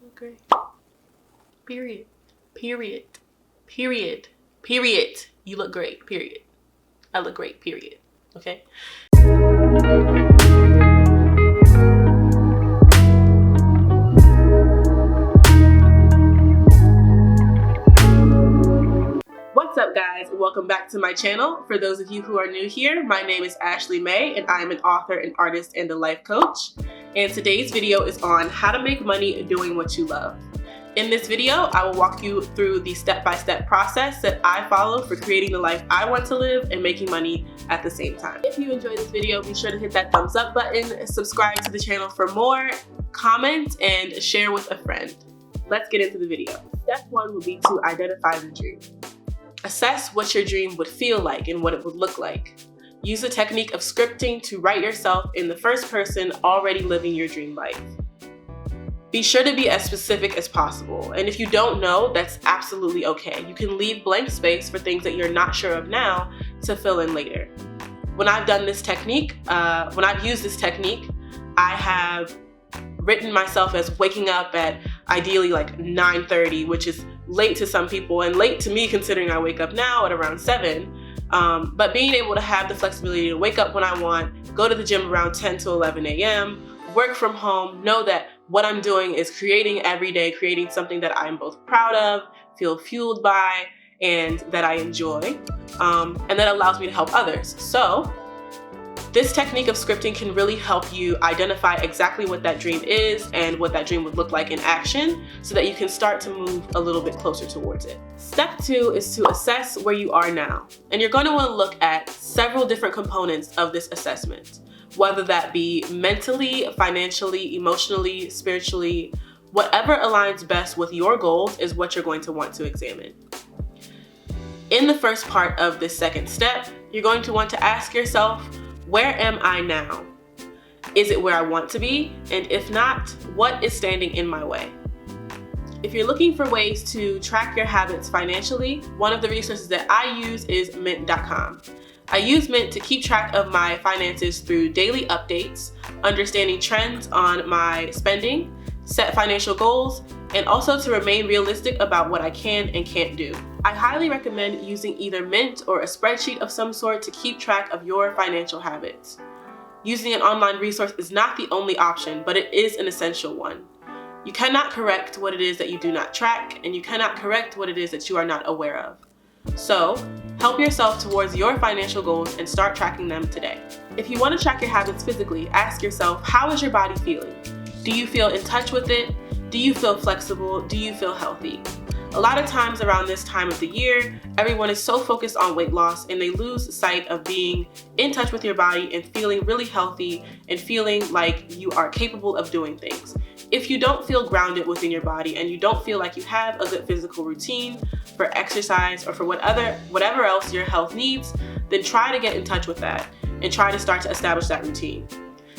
look great. Period. Period. Period. Period. You look great. Period. I look great. Period. Okay? What's up, guys? Welcome back to my channel. For those of you who are new here, my name is Ashley Mae and I am an author, an artist, and a life coach. And today's video is on how to make money doing what you love. In this video, I will walk you through the step-by-step process that I follow for creating the life I want to live and making money at the same time. If you enjoyed this video, be sure to hit that thumbs up button, subscribe to the channel for more, comment, and share with a friend. Let's get into the video. Step 1 would be to identify the dream. Assess what your dream would feel like and what it would look like. Use the technique of scripting to write yourself in the first person already living your dream life. Be sure to be as specific as possible, and if you don't know, that's absolutely okay. You can leave blank space for things that you're not sure of now to fill in later. When I've done this technique, when I've used this technique, I have written myself as waking up at ideally like 9:30, which is late to some people and late to me considering I wake up now at around 7. But being able to have the flexibility to wake up when I want, go to the gym around 10 to 11 a.m., work from home, know that what I'm doing is creating every day, creating something that I'm both proud of, feel fueled by, and that I enjoy, and that allows me to help others. So this technique of scripting can really help you identify exactly what that dream is and what that dream would look like in action so that you can start to move a little bit closer towards it. Step 2 is to assess where you are now. And you're going to want to look at several different components of this assessment, whether that be mentally, financially, emotionally, spiritually. Whatever aligns best with your goals is what you're going to want to examine. In the first part of this second step, you're going to want to ask yourself, where am I now? Is it where I want to be? And if not, what is standing in my way? If you're looking for ways to track your habits financially, one of the resources that I use is mint.com. I use Mint to keep track of my finances through daily updates, understanding trends on my spending, set financial goals, and also to remain realistic about what I can and can't do. I highly recommend using either Mint or a spreadsheet of some sort to keep track of your financial habits. Using an online resource is not the only option, but it is an essential one. You cannot correct what it is that you do not track, and you cannot correct what it is that you are not aware of. So, help yourself towards your financial goals and start tracking them today. If you want to track your habits physically, ask yourself, how is your body feeling? Do you feel in touch with it? Do you feel flexible? Do you feel healthy? A lot of times around this time of the year, everyone is so focused on weight loss and they lose sight of being in touch with your body and feeling really healthy and feeling like you are capable of doing things. If you don't feel grounded within your body and you don't feel like you have a good physical routine for exercise or for whatever else your health needs, then try to get in touch with that and try to start to establish that routine.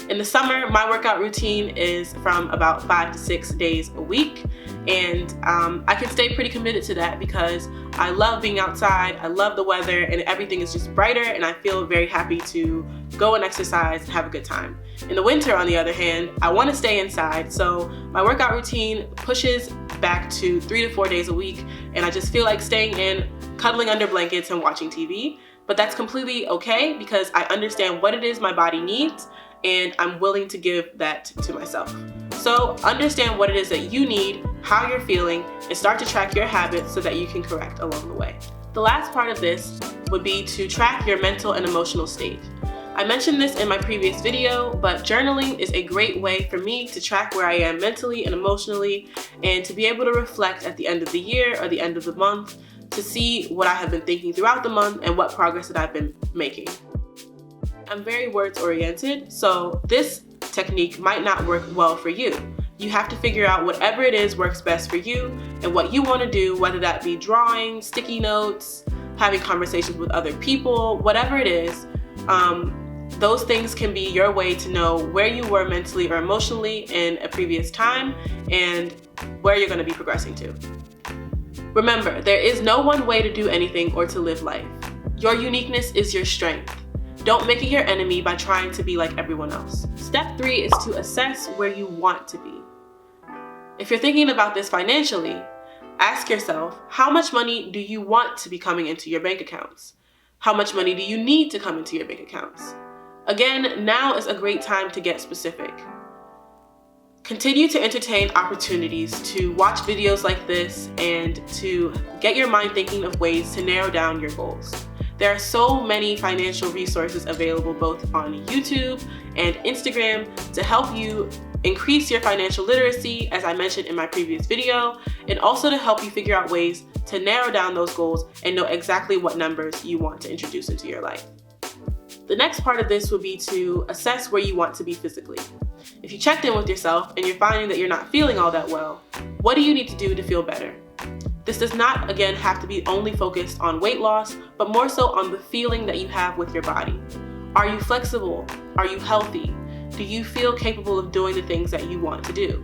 In the summer, my workout routine is from about 5 to 6 days a week, and I can stay pretty committed to that because I love being outside, I love the weather, and everything is just brighter, and I feel very happy to go and exercise and have a good time. In the winter, on the other hand, I want to stay inside, so my workout routine pushes back to 3 to 4 days a week, and I just feel like staying in, cuddling under blankets, and watching TV. But that's completely okay because I understand what it is my body needs, and I'm willing to give that to myself. So understand what it is that you need, how you're feeling, and start to track your habits so that you can correct along the way. The last part of this would be to track your mental and emotional state. I mentioned this in my previous video, but journaling is a great way for me to track where I am mentally and emotionally, and to be able to reflect at the end of the year or the end of the month to see what I have been thinking throughout the month and what progress that I've been making. I'm very words oriented, so this technique might not work well for you. You have to figure out whatever it is works best for you and what you want to do, whether that be drawing, sticky notes, having conversations with other people, whatever it is. Those things can be your way to know where you were mentally or emotionally in a previous time and where you're going to be progressing to. Remember, there is no one way to do anything or to live life. Your uniqueness is your strength. Don't make it your enemy by trying to be like everyone else. Step 3 is to assess where you want to be. If you're thinking about this financially, ask yourself, how much money do you want to be coming into your bank accounts? How much money do you need to come into your bank accounts? Again, now is a great time to get specific. Continue to entertain opportunities to watch videos like this and to get your mind thinking of ways to narrow down your goals. There are so many financial resources available both on YouTube and Instagram to help you increase your financial literacy, as I mentioned in my previous video, and also to help you figure out ways to narrow down those goals and know exactly what numbers you want to introduce into your life. The next part of this would be to assess where you want to be physically. If you checked in with yourself and you're finding that you're not feeling all that well, what do you need to do to feel better? This does not, again, have to be only focused on weight loss, but more so on the feeling that you have with your body. Are you flexible? Are you healthy? Do you feel capable of doing the things that you want to do?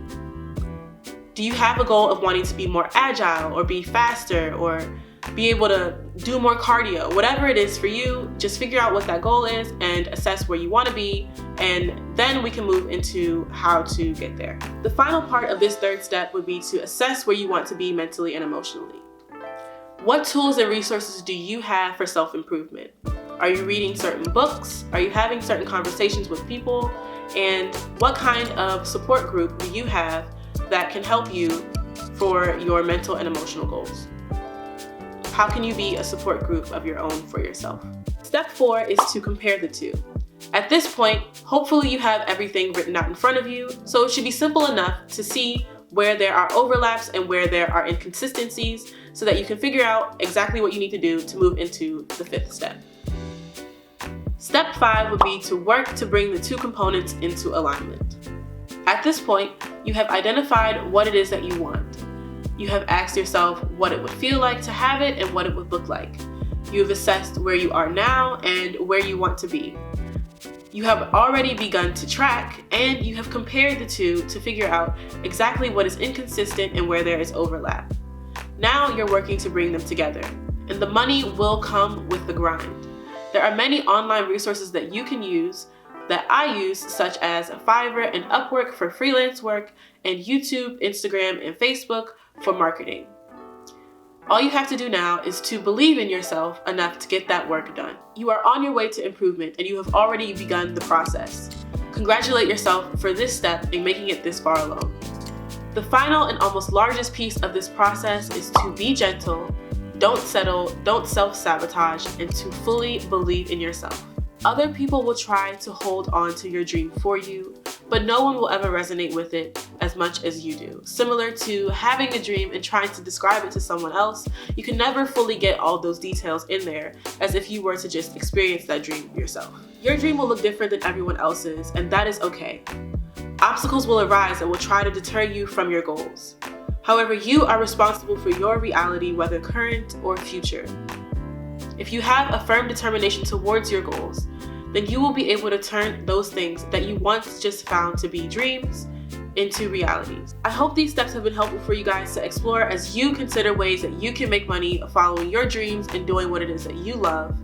Do you have a goal of wanting to be more agile or be faster or be able to do more cardio? Whatever it is for you, just figure out what that goal is and assess where you want to be, and then we can move into how to get there. The final part of this third step would be to assess where you want to be mentally and emotionally. What tools and resources do you have for self-improvement? Are you reading certain books? Are you having certain conversations with people? And what kind of support group do you have that can help you for your mental and emotional goals? How can you be a support group of your own for yourself? Step 4 is to compare the two. At this point, hopefully you have everything written out in front of you, so it should be simple enough to see where there are overlaps and where there are inconsistencies so that you can figure out exactly what you need to do to move into the 5th step. Step 5 would be to work to bring the two components into alignment. At this point, you have identified what it is that you want. You have asked yourself what it would feel like to have it and what it would look like. You have assessed where you are now and where you want to be. You have already begun to track, and you have compared the two to figure out exactly what is inconsistent and where there is overlap. Now you're working to bring them together, and the money will come with the grind. There are many online resources that you can use, that I use, such as Fiverr and Upwork for freelance work, and YouTube, Instagram, and Facebook for marketing. All you have to do now is to believe in yourself enough to get that work done. You are on your way to improvement, and you have already begun the process. Congratulate yourself for this step in making it this far along. The final and almost largest piece of this process is to be gentle, don't settle, don't self-sabotage, and to fully believe in yourself. Other people will try to hold on to your dream for you, but no one will ever resonate with it as much as you do. Similar to having a dream and trying to describe it to someone else, you can never fully get all those details in there as if you were to just experience that dream yourself. Your dream will look different than everyone else's, and that is okay. Obstacles will arise that will try to deter you from your goals. However, you are responsible for your reality, whether current or future. If you have a firm determination towards your goals, then you will be able to turn those things that you once just found to be dreams into realities. I hope these steps have been helpful for you guys to explore as you consider ways that you can make money following your dreams and doing what it is that you love.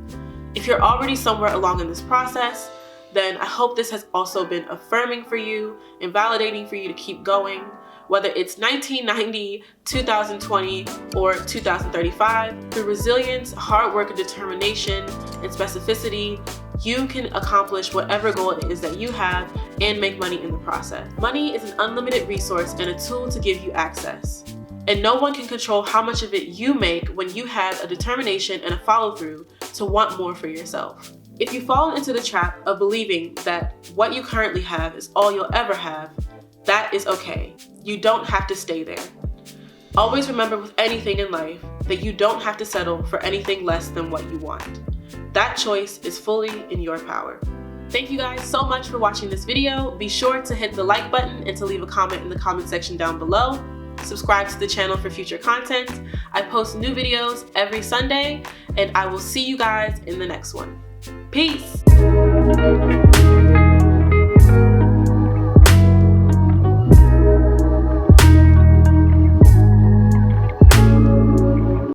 If you're already somewhere along in this process, then I hope this has also been affirming for you and validating for you to keep going. Whether it's 1990, 2020, or 2035, through resilience, hard work, and determination, and specificity, you can accomplish whatever goal it is that you have and make money in the process. Money is an unlimited resource and a tool to give you access. And no one can control how much of it you make when you have a determination and a follow-through to want more for yourself. If you fall into the trap of believing that what you currently have is all you'll ever have, that is okay. You don't have to stay there. Always remember with anything in life that you don't have to settle for anything less than what you want. That choice is fully in your power. Thank you guys so much for watching this video. Be sure to hit the like button and to leave a comment in the comment section down below. Subscribe to the channel for future content. I post new videos every Sunday, and I will see you guys in the next one. Peace!